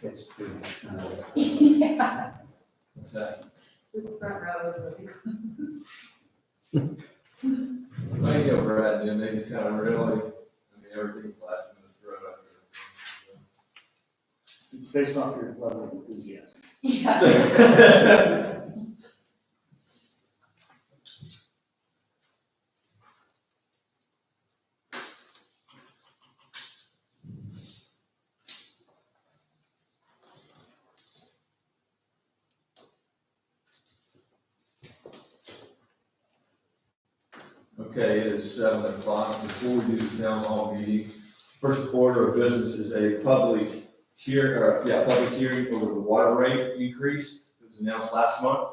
It's pretty much kind of. Yeah, What's that? this front row is really close. I get Brad, and they just kind of really, I mean, everything's lasting this throat out It's based off your level of enthusiasm. Yeah. there. Okay, it is 7:00. Before we do the town hall meeting, first order of business is a public hearing over the water rate increase. It was announced last month.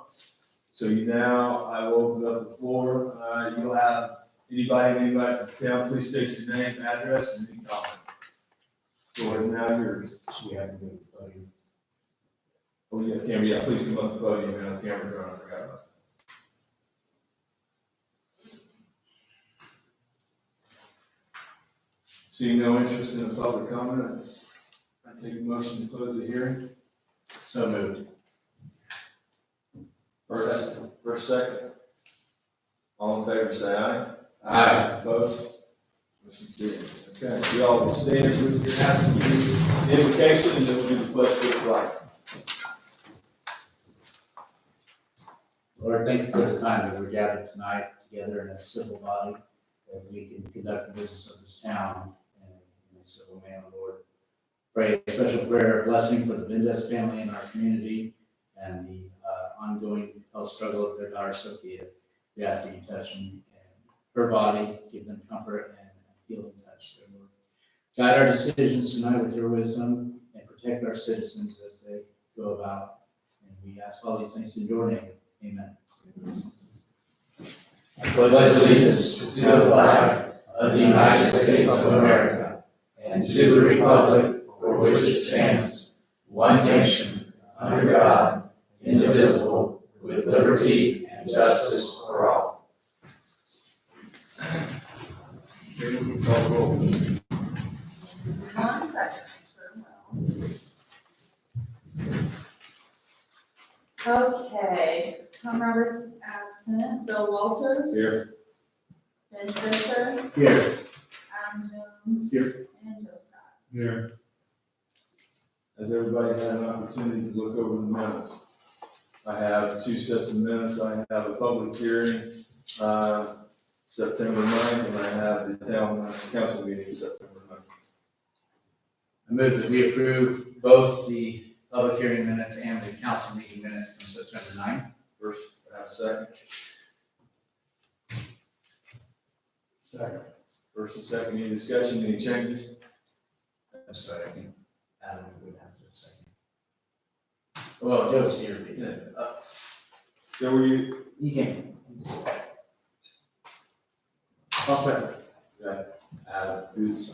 So I will open up the floor. You'll have anybody from town, please state your name, address, and any comment. Floor is now yours. So we have to go to the podium. Oh, yeah, Cameron, yeah, please come up to the podium, and Cameron, I forgot about that. Seeing no interest in the public comment, I take a motion to close the hearing. So moved. First, second. All in favor, say aye. Aye. Opposed? Motion carried. Okay, so y'all will stand with your half the invocation, and then we'll do the pledge to the flag. Lord, thank you for the time that we're gathered tonight together in a civil body, that we can conduct the business of this town in a civil manner, Lord. Pray a special prayer of blessing for the Mendez family in our community and the ongoing health struggle of their daughter Sophia. We ask that you touch her body, give them comfort and healing touch, their Lord. Guide our decisions tonight with your wisdom and protect our citizens as they go about. And we ask all these things in your name. Amen. I pledge allegiance to the flag of the United States of America and to the republic for which it stands, one nation, under God, indivisible, with liberty and justice for all. Okay, we call roll. 1 second, sure will. Okay, Tom Roberts is absent. Bill Walters. Here. Ben Fisher. Here. Adam Jones. Here. And Joe Scott. Here. Has everybody had an opportunity to look over the minutes? I have 2 sets of minutes. I have a public hearing, September 9th, and I have the town council meeting September 9th. I move that we approve both the public hearing minutes and the council meeting minutes from September 9th. First, I have a second. Second. First and second, any discussion, any changes? I'm sorry, I think Adam would have to second. Well, Joe's here. So were you, He came. I'll second. who's?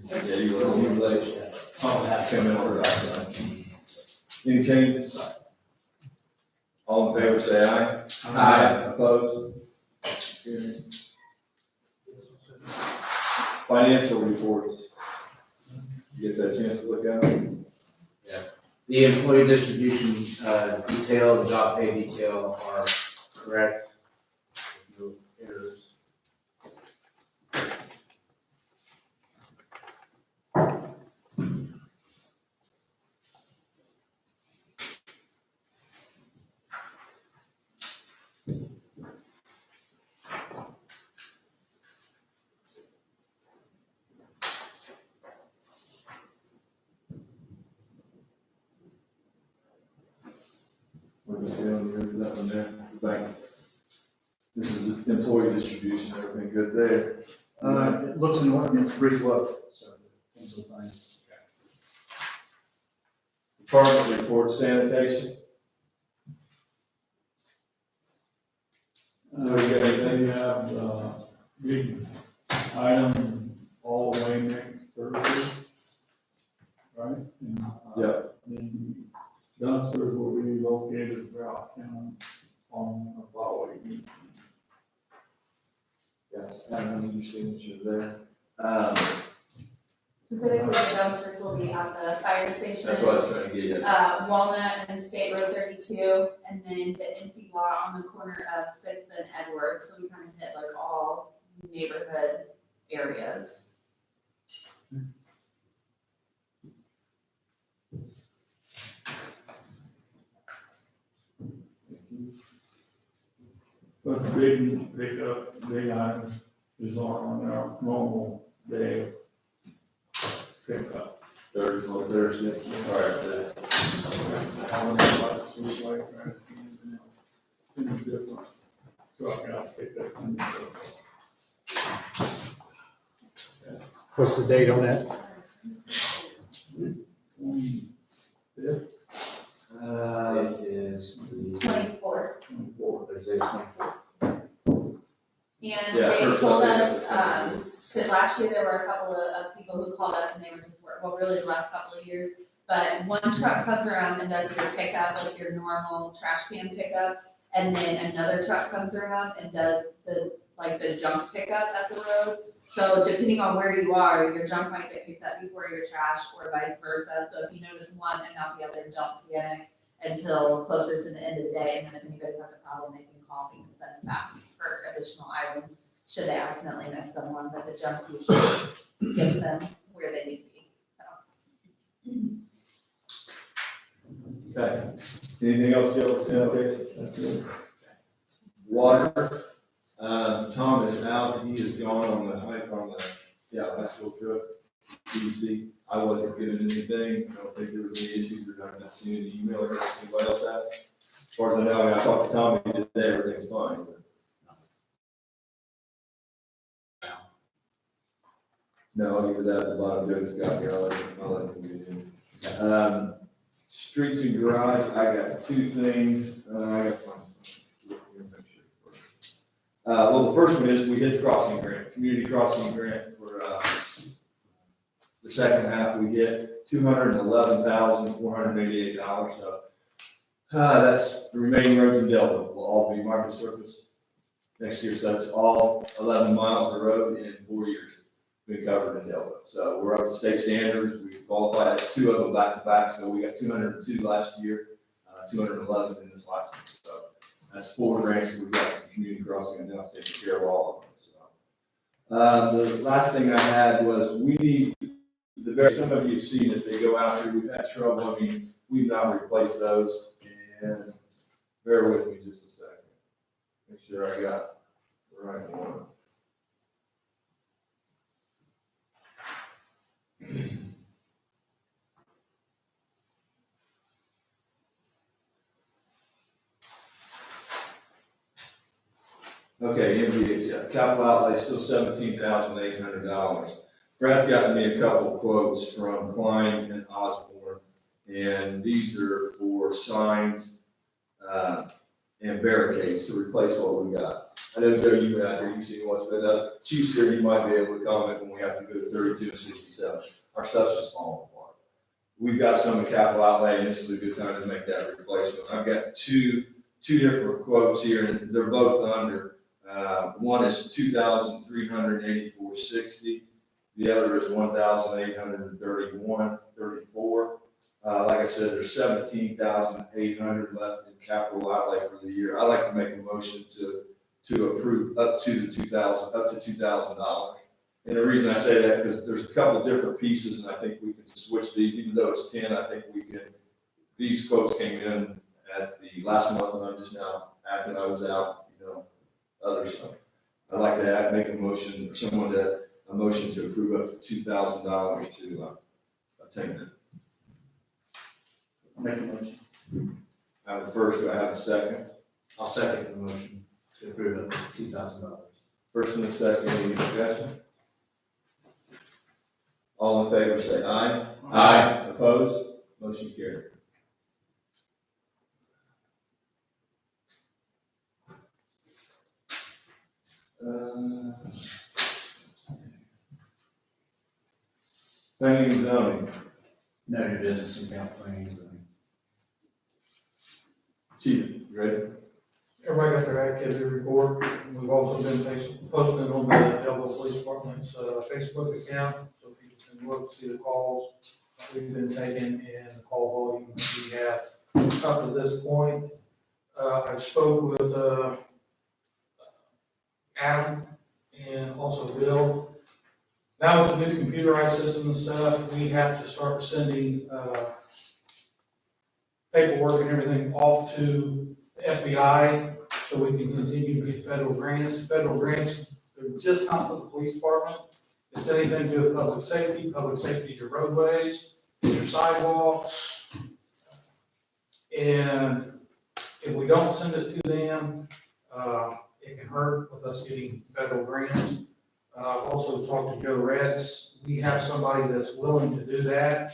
Yeah, you were late. I'll have Come in order. Any changes? All in favor, say aye. Opposed? Carried. Financial reports. You get that chance to look at them? The employee distribution detail, the job pay detail are correct. No errors. What do you see on that one there? The bank. This is the employee distribution, everything good there? It looks in order, it's brief look, so things are fine. Department report sanitation. Do we got anything? We have, big item all the way next Thursday. Right? And, Yeah. The dumpsters will be located throughout town on a following. Yes, I don't need your signature there. Specifically, the dumpsters will be at the fire station. That's what I was trying to get at. Walnut and State Road 32, and then the empty lot on the corner of Sixth and Edward, so we kind of hit like all neighborhood areas. But the big pickup, big items is on our normal day pickup. Thursday, all right, I don't know about the street light, right? Seems different. Truck out pickup. and What's the date on that? 25th, It is the 24. 24th. Thursday, 24th. And Yeah, they first told up us, is- because last year there were a couple of people who called up and they were just, well, really the last couple of years. But one truck comes around and does your pickup, like your normal trash can pickup. And then another truck comes around and does the junk pickup at the road. So depending on where you are, your junk might get picked up before your trash or vice versa. So if you notice one and not the other, don't panic until closer to the end of the day. And then if anybody has a problem, they can call me and send them back for additional items, should they accidentally miss someone, but the junk usually gets them where they need to be, so. Okay. Anything else, Joe? Okay. That's it. Water, Tom is out, he is gone on the high school trip, DEC. I wasn't given anything, I don't think there was any issues, I've not seen any email or anybody else has. As far as I know, I talked to Tommy today, everything's fine. No, I'll give it that, the bottom Joe's got here, I'll let him get in. Streets and garage, I got two things, I got one. Well, the first one is we hit the crossing grant, community crossing grant for, the second half, we hit $211,488, so. That's the remaining roads in Delta will all be market surface next year, so that's all 11 miles of road in 4 years been covered in Delta. So we're up to state standards, we qualified as two of them back to back, so we got 202 last year, 211 in this last one, so. That's 4 grants that we got from community crossing, and now it's taking care of all of them, so. The last thing I had was we need, some of you have seen it, they go out here, we've had trouble, I mean, we've not replaced those, and bear with me just a second. Make sure I got the right one. Okay, MVH, capital outlay still $17,800. Brad's gotten me a couple quotes from Klein and Osborne, and these are for signs, and barricades to replace what we got. I know, Joe, you've been out there, you've seen what's been done. Chief said you might be able to comment when we have to go to 32 and 67. Our stuff's just falling apart. We've got some in capital outlay, and this is a good time to make that replacement. I've got two different quotes here, and they're both under. One is $2,384.60. The other is $1,831.34. Like I said, there's $17,800 left in capital outlay for the year. I like to make a motion to approve up to $2,000. And the reason I say that, because there's a couple different pieces, and I think we can switch these, even though it's 10, I think we can, these quotes came in at the last month, and I'm just now, after I was out, other stuff. I'd like to make a motion, or someone a motion to approve up to $2,000 to obtain that. I'll make a motion. I have a first, do I have a second? I'll second the motion to approve it for $2,000. First and a second, any discussion? All in favor, say aye. Aye. Opposed? Motion carried. Planning and zoning, No new business account planning. chief, you ready? Everybody got their activity report. We've also been posting on the Delville Police Department's Facebook account, so people and look, see the calls that we've been taking and the call volume that we have up to this point. I spoke with, Adam and also Bill. Now with the new computerized system and stuff, we have to start sending, paperwork and everything off to the FBI so we can continue to get federal grants. Federal grants, they're just not for the police department. It's anything to do with public safety, your roadways, your sidewalks. And if we don't send it to them, it can hurt with us getting federal grants. I've also talked to Joe Retz. We have somebody that's willing to do that.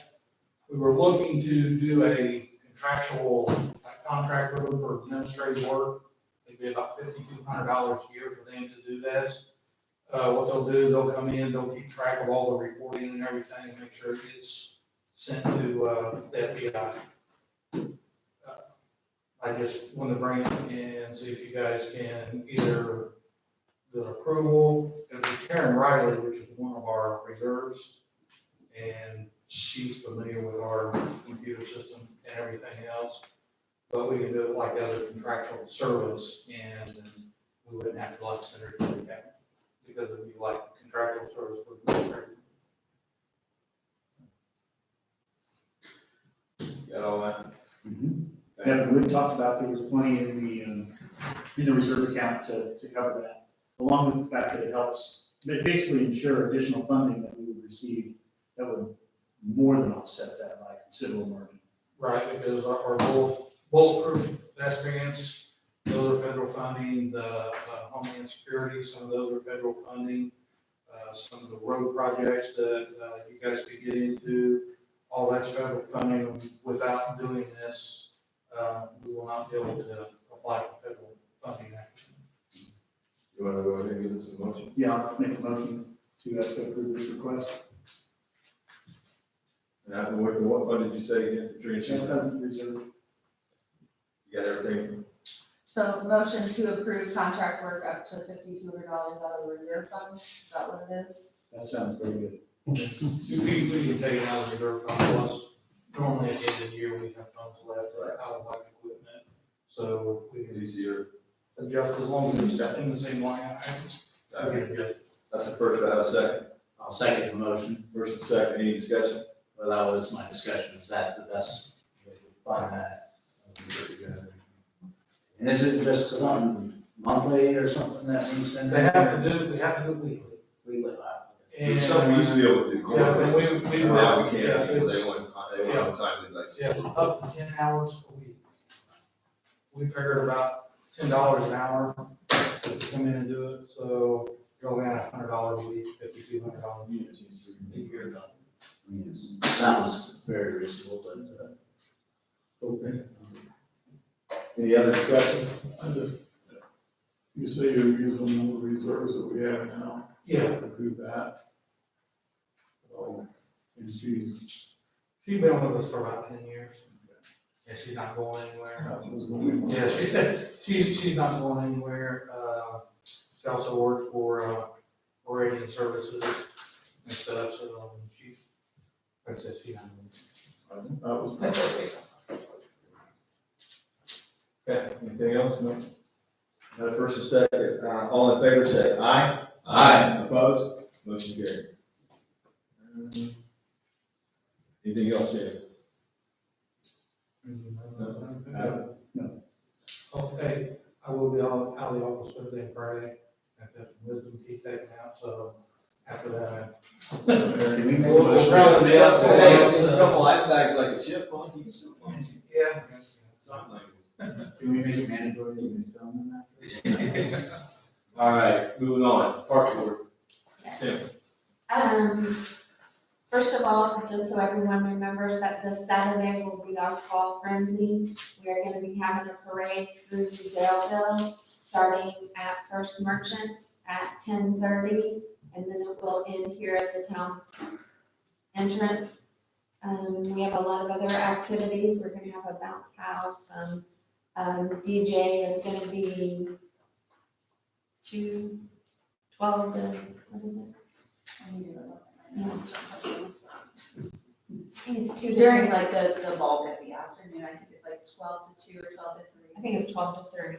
We were looking to do a contractual contract with them for administrative work. It'd be about $5,200 a year for them to do this. What they'll do, they'll come in, they'll keep track of all the reporting and everything, and make sure it gets sent to the FBI. I just want to bring it and see if you guys can either the approval, it'll be Karen Riley, which is one of our reserves, and she's familiar with our computer system and everything else. But we can do it like other contractual service, and then we wouldn't have to like send her to the county, because it would be like contractual service for the military. Got all that? Yeah, but we talked about, there was plenty in the reserve account to cover that, along with the fact that it helps, but basically ensure additional funding that we would receive that would more than offset that by considerable margin. Right, because our bulletproof vest grants, those are federal funding, the Homeland Security, some of those are federal funding. Some of the road projects that you guys could get into, all that's federal funding. Without doing this, we will not be able to apply for federal funding. You wanna go ahead and give us a motion? Yeah, I'll make a motion to approve this request. And after what fund did you say again for tree insurance? Reserve. You got everything? So motion to approve contract work up to $5,200 out of the reserve fund, is that what it is? That sounds pretty good. We can take it out of reserve fund, plus normally at the end of the year, we have funds left out of like equipment. So we can Easier. adjust as long as it's in the same line items. We can adjust. That's the first, I have a second. I'll second the motion. First and second, any discussion? Well, that was my discussion, is that the best way to find that? And is it just something monthly or something that we send? We have to do it weekly. We live out. It's something we used to be able to. Yeah, and we were. Now we can't, Yeah, because it's- they want time to like. Yeah, it's up to 10 hours a week. We figured about $10 an hour to come in and do it, so you're only at $100 a week, $5,200 a year. I mean, it sounds very reasonable, but, Okay. Any other discussion? You say you're using the reserves that we have now. Yeah, To do that. So, and she's, she's been with us for about 10 years. Yeah, she's not going anywhere. that was going. Yeah, she's not going anywhere. She also works for, Radiant Services and stuff, so she's, like I said, she's not going. That was. Okay, anything else? No? Got a first and second, all in favor say aye. Aye. Opposed? Motion carried. Anything else, James? Okay, I will be out of the office Thursday and Friday. I have to have some wisdom teeth taken out, so after that. can we make a We'll motion? probably be out today. A couple ice bags like a chip on, you can still find it. Yeah. Something like Can we make it mandatory that we film that? All right, moving on, park board. Tim. First of all, just so everyone remembers that this Saturday will be our fall frenzy. We are gonna be having a parade through Daleville, starting at First Merchants at 10:30, and then it will end here at the town entrance. We have a lot of other activities. We're gonna have a bounce house, DJ is gonna be 12 to, what is it? Yeah. I think it's two During different, like the bulk of the afternoon, I think it's like 12 to 2 or 12 to 3. I think it's 12 to 3.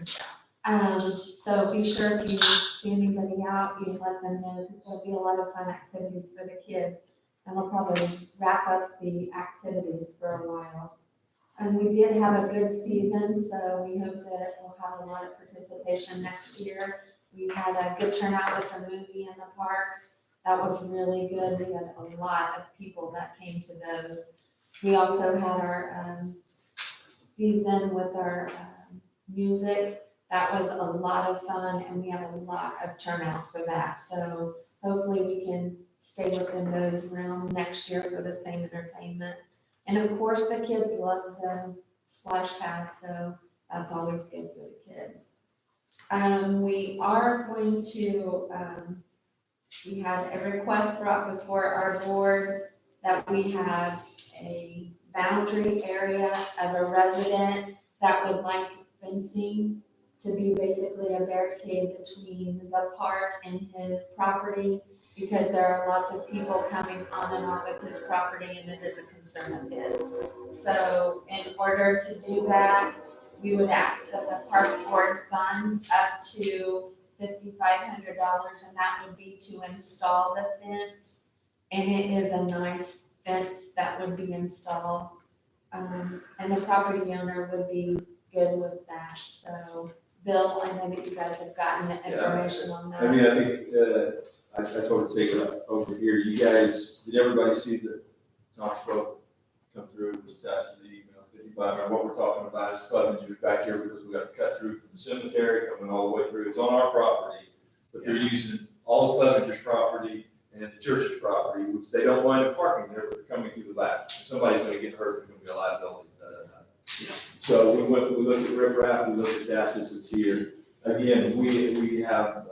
So be sure if you see anybody out, you let them know, because there'll be a lot of fun activities for the kids. And we'll probably wrap up the activities for a while. And we did have a good season, so we hope that we'll have a lot of participation next year. We had a good turnout with the movie in the parks. That was really good. We had a lot of people that came to those. We also had our season with our music. That was a lot of fun, and we had a lot of turnout for that. So hopefully we can stay within those realms next year for the same entertainment. And of course, the kids love the splash pad, so that's always good for the kids. We are going to, we had a request brought before our board that we have a boundary area of a resident that would like fencing to be basically a barricade between the park and his property, because there are lots of people coming on and off of his property, and it is a concern of his. So in order to do that, we would ask that the park board fund up to $5,500, and that would be to install the fence. And it is a nice fence that would be installed. And the property owner would be good with that. So Bill, I know that you guys have gotten the information on that. I mean, I think, I told her to take it up over here. You guys, did everybody see the Knox quote come through? It was attached to the email, 55. And what we're talking about is Clevenger's back here because we got to cut through from the cemetery, coming all the way through. It's on our property, but they're using all of Clevenger's property and the church's property, which they don't wind up parking there, but they're coming through the back. Somebody's gonna get hurt, there's gonna be a liability. So we looked at riprap, we looked at that, this is here. Again, we have,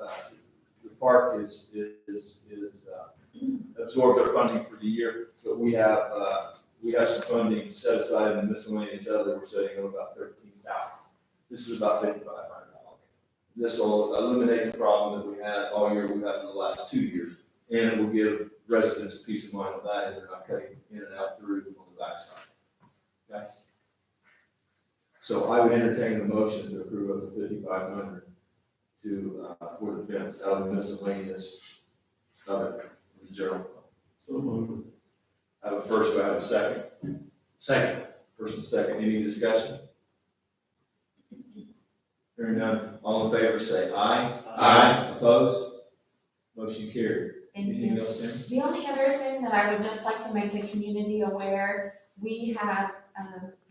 the park is absorbed our funding for the year, but we have some funding set aside in the miscellaneous other, we're setting up about $13,000. This is about $5,500. This will eliminate the problem that we had all year, we've had for the last 2 years, and it will give residents peace of mind of that, and they're not cutting in and out through on the backside. Okay? So I would entertain the motion to approve up to $5,500 to, for the fence out of the miscellaneous other reserve. So moved. I have a first, do I have a second? Second. First and second, any discussion? Hearing none, all in favor say aye. Aye. Opposed? Motion carried. Thank Anything you. else, Tim? The only other thing that I would just like to make the community aware, we have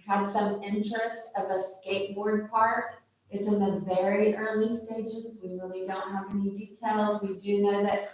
had some interest of a skateboard park. It's in the very early stages. We really don't have any details. We do know that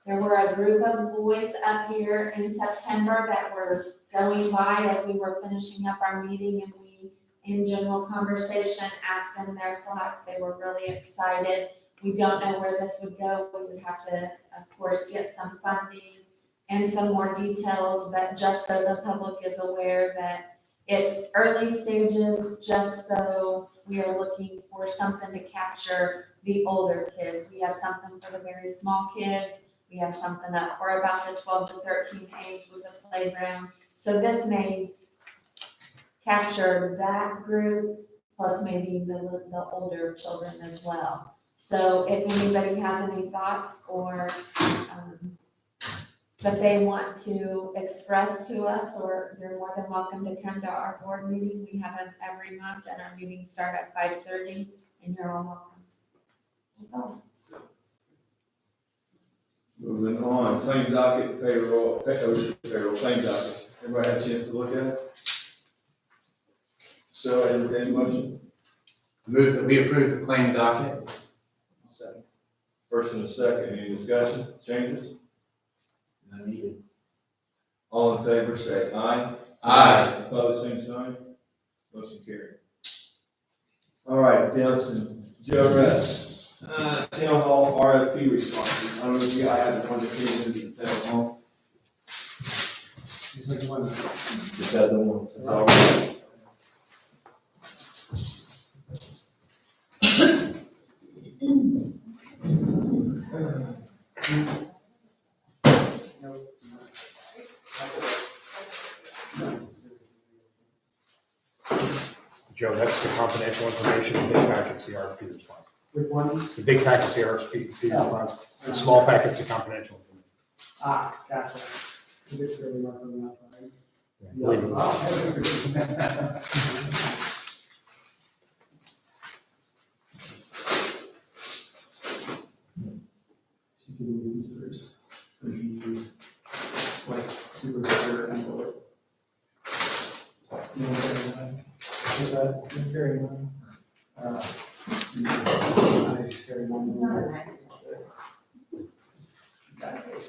there were a group of boys up here in September that were going by as we were finishing up our meeting, and we, in general conversation, asked them their thoughts. They were really excited. We don't know where this would go. We would have to, of course, get some funding and some more details, but just so the public is aware that it's early stages, just so we are looking for something to capture the older kids. We have something for the very small kids. We have something up for about the 12 to 13 age with a playground. So this may capture that group, plus maybe the older children as well. So if anybody has any thoughts or that they want to express to us, or you're more than welcome to come to our board meeting. We have them every month, and our meetings start at 5:30, and you're all welcome. That's all. Moving on, claim docket, payroll, claim docket. Everybody have a chance to look at it? So I entertain a motion. Move that we approve the claim docket. Second. First and a second, any discussion, changes? None needed. All in favor, say aye. Aye. Opposed, same sign. Motion carried. All right, down to Joe Rest. Town Hall RFP responses. I don't know if you guys have one that came into the town hall. He's like the one. Just had the one. That's all right. Joe, that's the confidential information, the big packet's the RFP response. Which one? The big packet's the RFP response, the small packet's the confidential information. Ah, gotcha. You get really rough on the outside. Believe me. She can use these first. So you can use like supervisor envelope. You want to carry one? Is that, you carry one? I just carry one. Exactly.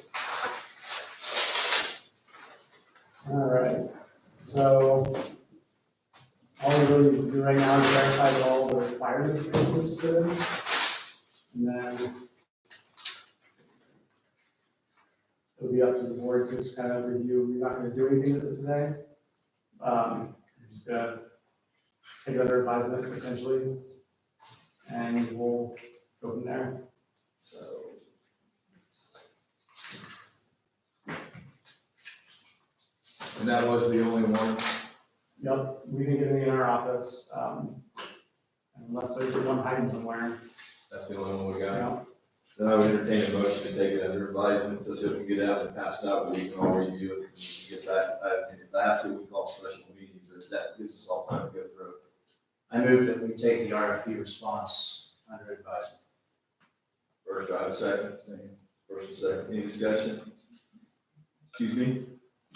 All right, so all we really do right now is verify all the requirements for this system. And then it'll be up to the board to just kind of review. We're not gonna do anything with it today. Just gonna take other advisement essentially, and we'll go from there. So. And that was the only one. Yep, we didn't get any in our office, unless there's one hiding somewhere, That's the only one we you got. know? Then I would entertain a motion to take it under advisement so that we can get out and pass it out, we can all review it, and get that, and if I have to, we call special meetings, or that gives us all time to go through it. I move that we take the RFP response under advisement. First, I have a second. First and second, any discussion? Excuse me?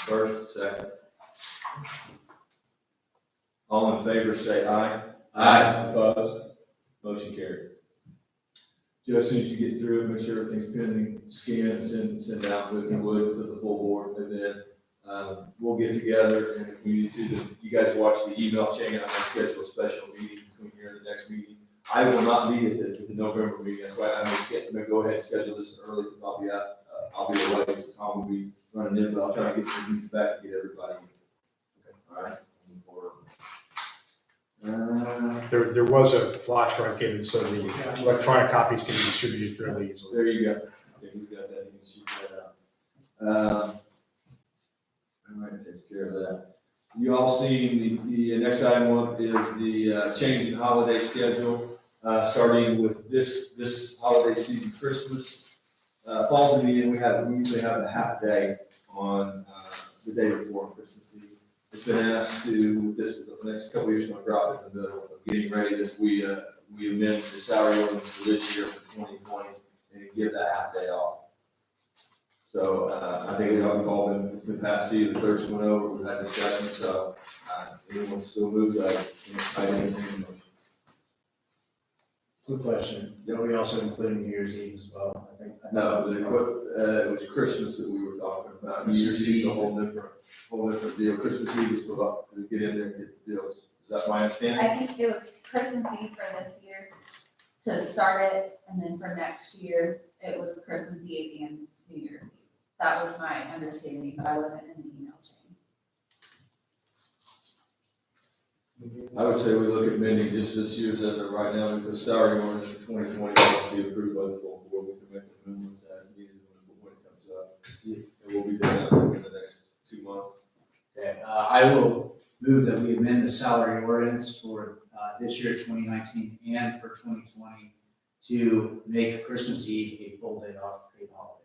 First, second. All in favor, say aye. Opposed? Motion carried. Joe, as soon as you get through it, make sure everything's pending, scan and send out if you would to the full board, and then, we'll get together, and if we need to, then you guys watch the email chain, I'm gonna schedule a special meeting between here and the next meeting. I will not be at the November meeting, that's why I'm gonna go ahead and schedule this early, because I'll be away, so Tom will be running in, but I'll try to get some things back and get everybody. Okay, all right. There was a flash drive given, so the electronic copies can be distributed fairly easily. There you go. Okay, he's got that, he can shoot that out. All right, takes care of that. You all seen the next item up is the change in holiday schedule, starting with this holiday season, Christmas. Falls in the end, we usually have a half day on the day before Christmas Eve. It's been asked to, the next couple of years, going to drop it in the middle of getting ready, this we amend the salary ordinance for this year for 2020 and give that half day off. So, I think we've all been passed to you, the clerks went over, we've had discussion, so, anyone still moves, I entertain a motion. Quick question, are we also including New Year's Eve as well? I think. No, it was Christmas that we were talking about, New Year's Eve is a whole different deal, Christmas Eve is for, to get in there and get the deals, is that my understanding? I think it was Christmas Eve for this year to start it, and then for next year, it was Christmas Eve and New Year's Eve. That was my understanding, but I wasn't in the email chain. I would say we look at mending just this year's as of right now, because salary orders for 2020 must be approved by the full board, we can make amendments as needed when it comes up. And we'll be doing that in the next 2 months. Okay, I will move that we amend the salary ordinance for this year, 2019, and for 2020 to make Christmas Eve a full day off paid holiday.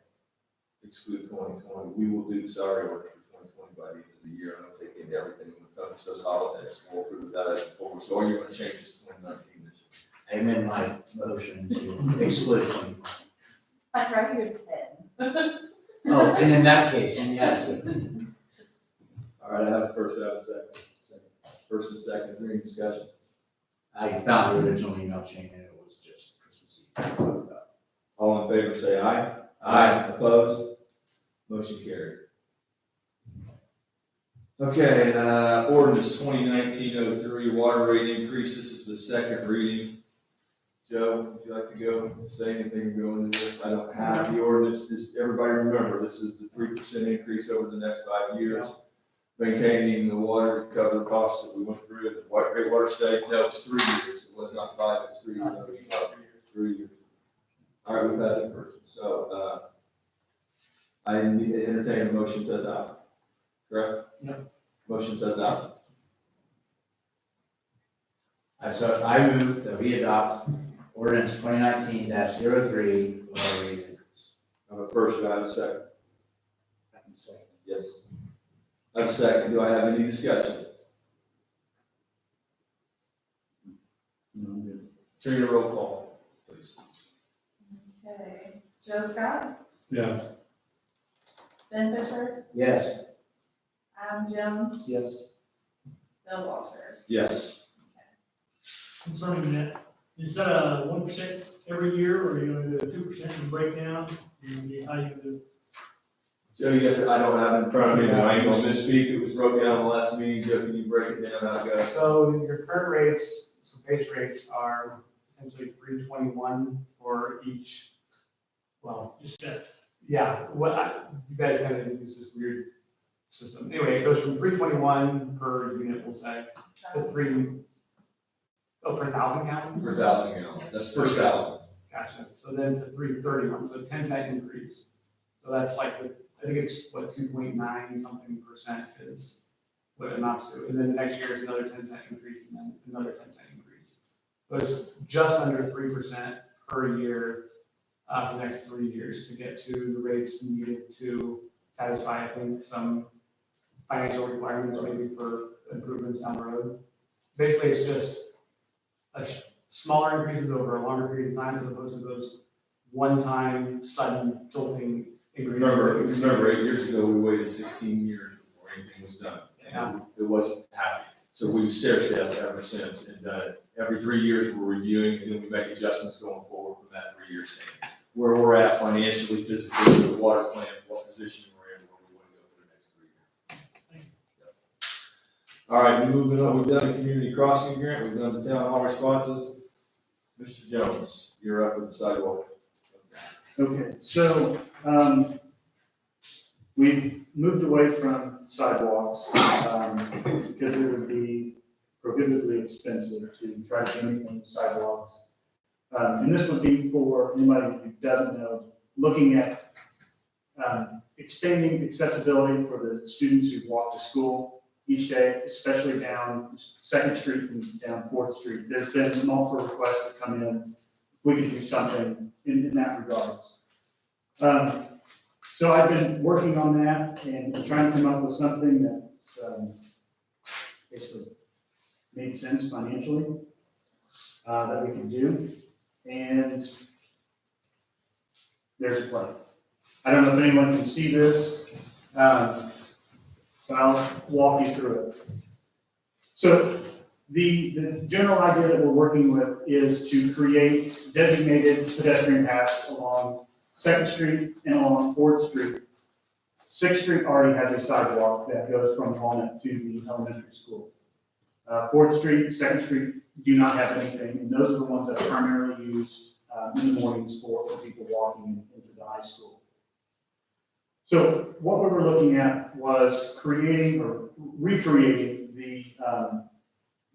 Exclude 2020, we will do the salary order for 2020 by the end of the year, and I'll take in everything when it comes to those holidays, we'll approve that as a full, so are you gonna change this to 2019 this year? I amend my motion to exclude 2020. I'd rather you 10. Oh, and in that case, then yeah, it's a. All right, I have a first, I have a second. First and second, is there any discussion? I found the original email chain and it was just Christmas Eve. All in favor, say aye. Aye. Opposed? Motion carried. Okay, ordinance 2019-03, water rate increase, this is the second reading. Joe, would you like to go say anything or go into this? I don't have the ordinance, just everybody remember, this is the 3% increase over the next 5 years. Maintaining the water to cover the costs that we went through at the Great Water State, no, it's 3 years, it was not 5, it was 3 years. 3 years. All right, we've had it first, so, I need to entertain a motion to adopt, correct? Yep. Motion to adopt. I move that we adopt ordinance 2019-03 without a reading. I have a first, do I have a second? I can say. Yes. I have a second, do I have any discussion? No, I'm good. Turn your roll call, please. Okay, Joe Scott, Yes. Ben Fisher, Yes. Adam Jones, Yes. Bill Walters. Yes. Concerning that, is that a 1% every year, or are you gonna do a 2% breakdown? How you do? Joe, you got I don't have it in front of me, but I ain't gonna misspeak, it was broke down in the last meeting, Joe, can you break it down, how it goes? So your current rates, so base rates are essentially 321 for each, well, Just that, yeah, you guys kind of use this weird system. Anyway, it goes from 321 per unit, we'll say, to per 1,000 gallons. Per 1,000 gallons, that's per 1,000. Gotcha. So then to 331, so 10-cent increase. So that's like, I think it's what, 2.9 something percent is what it amounts to. And then the next year is another 10-cent increase and then another 10-cent increase. So it's just under 3% per year for the next 3 years to get to the rates needed to satisfy, I think, some financial requirements maybe for improvements down the road. Basically, it's just smaller increases over a longer period of time as opposed to those one-time sudden jolting increases. Remember 8 years ago, we waited 16 years before anything was done. Yeah. It wasn't happening. So we've stair-stepped ever since and done it. Every 3 years, we're reviewing and then we make adjustments going forward from that 3-year stand. Where we're at financially, physically, with the water plant, what position we're in, where we want to go for the next 3 years. Yep. All right, moving on, we've done the community crossing grant, we've done the town hall responses. Mr. Jones, you're up with the sidewalk. Okay, so, we've moved away from sidewalks, because it would be prohibitively expensive to try to do anything with sidewalks. And this would be for anybody who doesn't know, looking at, expanding accessibility for the students who walk to school each day, especially down Second Street and down Fourth Street. There's been multiple requests that come in. We could do something in that regard. So I've been working on that and trying to come up with something that's, basically made sense financially, that we can do. And there's a plan. I don't know if anyone can see this, but I'll walk you through it. So the general idea that we're working with is to create designated pedestrian paths along Second Street and along Fourth Street. Sixth Street already has a sidewalk that goes from Walnut to the elementary school. Fourth Street, Second Street do not have anything, and those are the ones that are primarily used in the mornings for people walking into the high school. So what we were looking at was creating or recreating the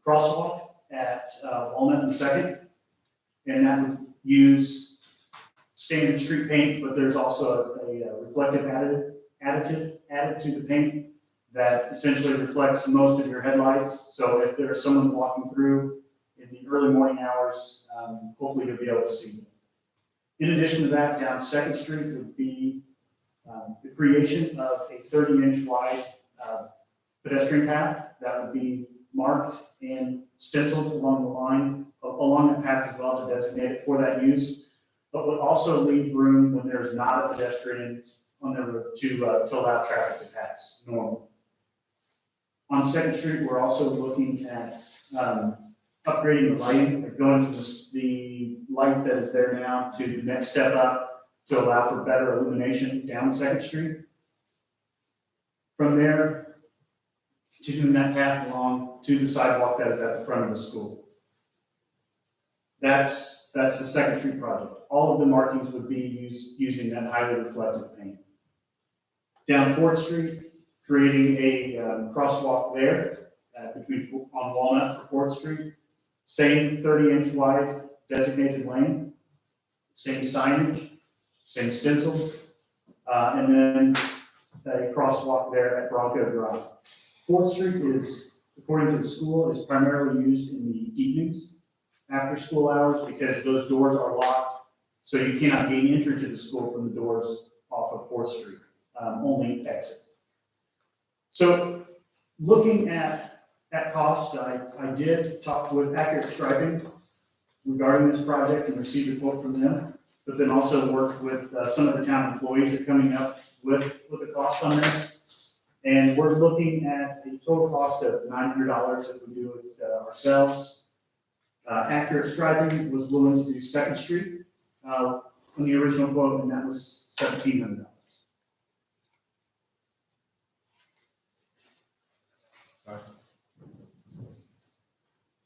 crosswalk at Walnut and Second, and that would use standard street paint, but there's also a reflective additive added to the paint that essentially reflects most of your headlights. So if there's someone walking through in the early morning hours, hopefully you'll be able to see them. In addition to that, down Second Street would be the creation of a 30-inch wide pedestrian path that would be marked and stenciled along the line, along the path as well to designate it for that use, but would also leave room when there's not a pedestrian on the road to allow traffic to pass normally. On Second Street, we're also looking at upgrading the lighting, like going from the light that is there now to the next step up to allow for better illumination down Second Street. From there, continuing that path along to the sidewalk that is at the front of the school. That's the Second Street project. All of the markings would be using that highly reflective paint. Down Fourth Street, creating a crosswalk there on Walnut for Fourth Street. Same 30-inch wide designated lane, same signage, same stencils, and then a crosswalk there at Bronco Drive. Fourth Street is according to the school, is primarily used in the evenings, after school hours, because those doors are locked. So you cannot gain entry to the school from the doors off of Fourth Street, only exit. So looking at cost, I did talk with Accurate Striping regarding this project and received a quote from them, but then also worked with some of the town employees that are coming up with the cost on this. And we're looking at a total cost of $900 if we do it ourselves. Accurate Striping was willing to do Second Street on the original quote, and that was $1,700.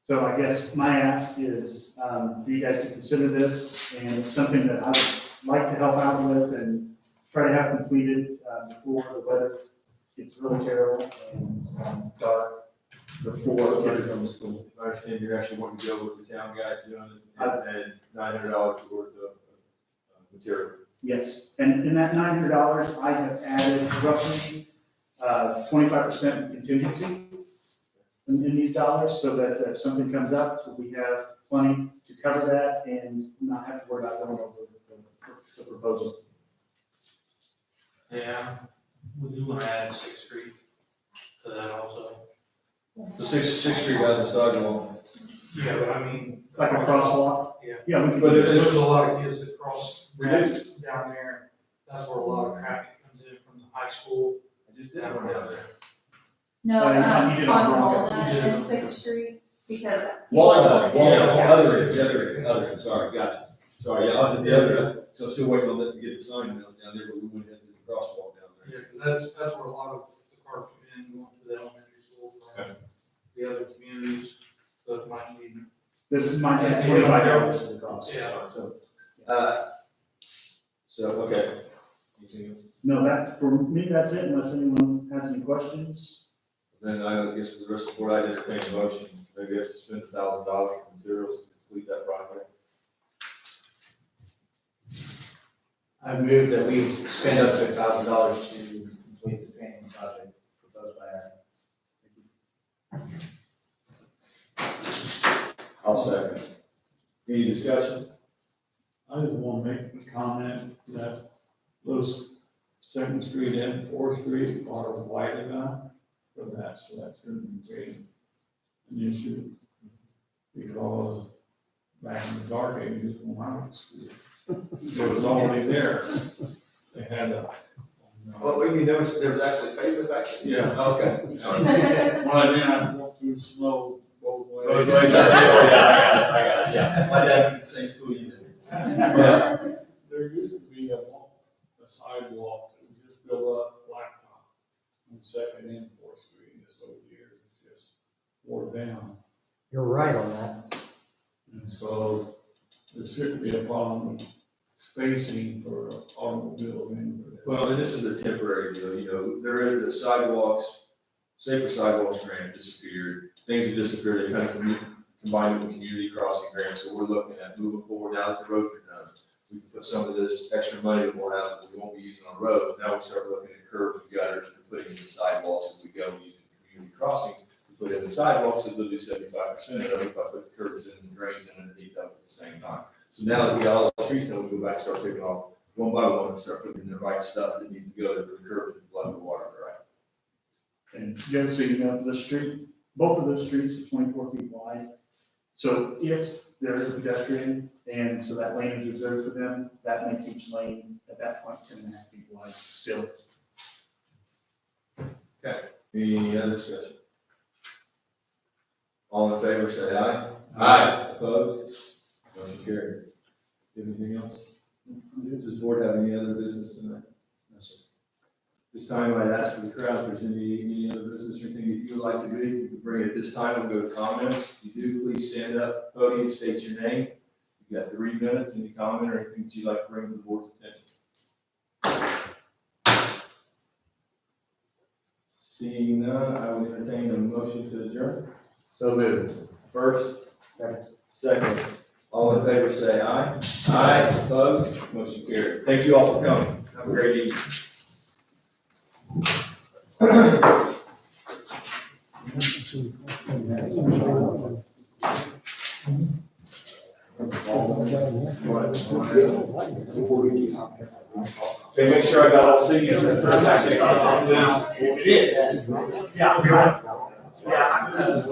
So I guess my ask is for you guys to consider this, and it's something that I would like to help out with and try to have completed before the weather gets really terrible and dark before kids go to school. If I understand, you're actually wanting to go with the town guys doing it and $900 worth of material. Yes, and in that $900, I have added roughly 25% contingency in these dollars, so that if something comes up, we have plenty to cover that and not have to worry about going over the proposal. Yeah, we do want to add Sixth Street to that also. The Sixth Street has a sidewalk. Yeah, but I mean. Like a crosswalk? Yeah. Yeah, we could. But do there's- that. There's a lot of kids that cross We that do. down there. That's where a lot of traffic comes in from the high school. I just did one down there. No, you did it on wrong. Walnut You did it and wrong. Sixth Street, because. Walnut, Yeah. other end, sorry, gotcha. Sorry, yeah, I was at the other end, so still waiting on that to get the sign down there, but we went ahead and did the crosswalk down there. Yeah, because that's where a lot of the cars come in, going to the elementary school from the other communities. So it might be, This is my Yeah. $25 to the cost. Yeah. So, okay. Anything else? No, that, for me, that's it, unless anyone has any questions. Then I guess for the rest of the board, I entertain a motion, maybe have to spend $1,000 for materials to complete that project. I move that we spend up to $1,000 to complete the painting project proposed by Aaron. I'll second. Any discussion? I just want to make a comment that those Second Street and Fourth Street are wide enough for that, so that shouldn't be an issue. Because back in the dark ages, when I was school, it was already there. They had a. Well, you noticed there was actually pavement back there? Yeah. Okay. When I didn't have to walk through snow both ways. Both ways, I got it, yeah. My dad went to the same school you did. Yeah. There used to be a sidewalk that was just built up blacktop on Second and Fourth Street, just over the years, it's just wore down. You're right on that. And so there shouldn't be a problem with spacing for automobiles and for this. Well, and this is a temporary deal, you know, there are the sidewalks, safer sidewalks grant disappeared, things have disappeared, they kind of combined with the community crossing grant, so we're looking at moving forward now that the roads are done. We can put some of this extra money that we'll have, that we won't be using on roads, now we start looking at curbs and gutters, and putting in the sidewalks as we go, using community crossing. We put in the sidewalks, it'll do 75% of it, if I put the curbs in and drains in underneath them at the same time. So now that we got all the streets done, we go back and start picking off one by one and start putting in the right stuff that needs to go for the curbs and flood the water, right? And Joe, so you know, the street, both of those streets are 24 feet wide. So if there is a pedestrian, and so that lane is reserved for them, that makes each lane at that point 10.5 feet wide still. Any other discussion? All in favor, say aye. Aye. Opposed? Motion carried. Anything else? Does the board have any other business tonight? No, sir. This time I'd ask for the crowd, if there's any other business or anything that you would like to do, you can bring it at this time, we'll go to comments. If you do, please stand up, podium, state your name. You've got 3 minutes, any comment or anything that you'd like to bring to the board's attention. Seeing none, I would entertain a motion to adjourn. So moved. First, second, all in favor say aye. Aye. Opposed? Motion carried. Thank you all for coming. Have a great evening. Okay, make sure I got all signatures. It is. Yeah, you're right. Yeah.